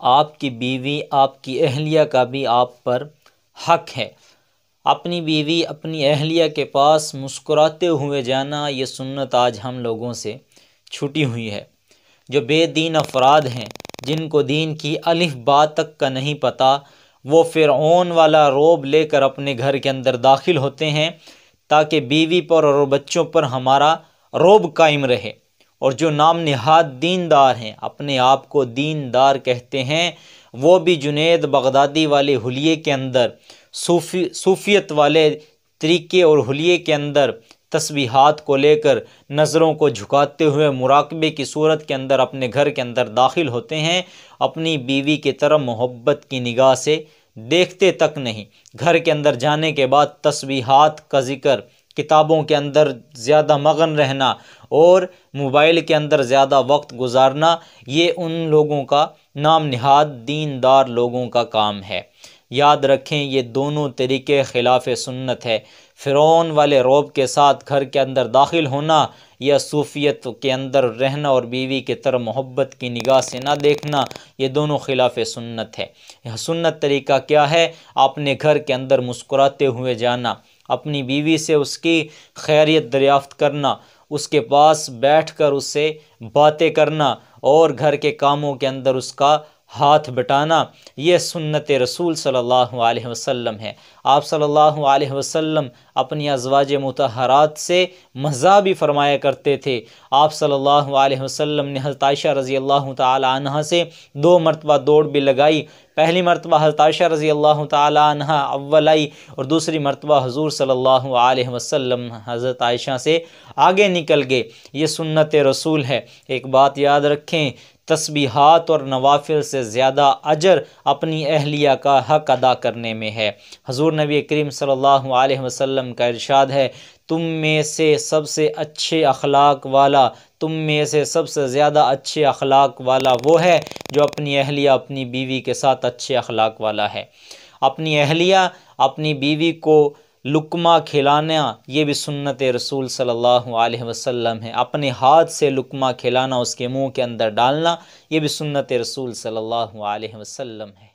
آپ کی بیوی، آپ کی اہلیہ کا بھی آپ پر حق ہے۔ اپنی بیوی، اپنی اہلیہ کے پاس مسکراتے ہوئے جانا، یہ سنت آج ہم لوگوں سے چھوٹی ہوئی ہے۔ جو بے دین افراد ہیں، جن کو دین کی الف با تک کا نہیں پتہ، وہ فرعون والا روب لے کر اپنے گھر کے اندر داخل ہوتے ہیں تاکہ بیوی پر اور بچوں پر ہمارا روب قائم رہے۔ اور جو نام نہاد دیندار ہیں، اپنے آپ کو دیندار کہتے ہیں، وہ بھی جنید بغدادی والے حلیے کے اندر، صوفیت والے طریقے اور حلیے کے اندر تسبیحات کو لے کر نظروں کو جھکاتے ہوئے مراقبے کی صورت کے اندر اپنے گھر کے اندر داخل ہوتے ہیں، اپنی بیوی کی طرف محبت کی نگاہ سے دیکھتے تک نہیں۔ گھر کے اندر جانے کے بعد تسبیحات کا ذکر، کتابوں کے اندر زیادہ مغن رہنا اور موبائل کے اندر زیادہ وقت گزارنا، یہ ان لوگوں کا، نام نہاد دیندار لوگوں کا کام ہے۔ یاد رکھیں، یہ دونوں طریقے خلاف سنت ہے۔ فرعون والے روب کے ساتھ گھر کے اندر داخل ہونا یا صوفیت کے اندر رہنا اور بیوی کی طرف محبت کی نگاہ سے نہ دیکھنا، یہ دونوں خلاف سنت ہے۔ سنت طریقہ کیا ہے؟ اپنے گھر کے اندر مسکراتے ہوئے جانا، اپنی بیوی سے اس کی خیریت دریافت کرنا، اس کے پاس بیٹھ کر اس سے باتیں کرنا اور گھر کے کاموں کے اندر اس کا ہاتھ بٹانا، یہ سنت رسول صلی اللہ علیہ وسلم ہے۔ آپ صلی اللہ علیہ وسلم اپنی ازواج مطہرات سے مزاح بھی فرمایا کرتے تھے۔ آپ صلی اللہ علیہ وسلم نے حضرت عائشہ رضی اللہ تعالی عنہا سے 2 مرتبہ دوڑ بھی لگائی۔ پہلی مرتبہ حضرت عائشہ رضی اللہ تعالی عنہا اول آئی اور دوسری مرتبہ حضور صلی اللہ علیہ وسلم حضرت عائشہ سے آگے نکل گئے۔ یہ سنت رسول ہے۔ ایک بات یاد رکھیں، تسبیحات اور نوافل سے زیادہ اجر اپنی اہلیہ کا حق ادا کرنے میں ہے۔ حضور نبی کریم صلی اللہ علیہ وسلم کا ارشاد ہے، تم میں سے سب سے اچھے اخلاق والا، تم میں سے سب سے زیادہ اچھے اخلاق والا وہ ہے جو اپنی اہلیہ، اپنی بیوی کے ساتھ اچھے اخلاق والا ہے۔ اپنی اہلیہ، اپنی بیوی کو لقمہ کھلانا، یہ بھی سنت رسول صلی اللہ علیہ وسلم ہے۔ اپنے ہاتھ سے لقمہ کھلانا، اس کے منہ کے اندر ڈالنا، یہ بھی سنت رسول صلی اللہ علیہ وسلم ہے۔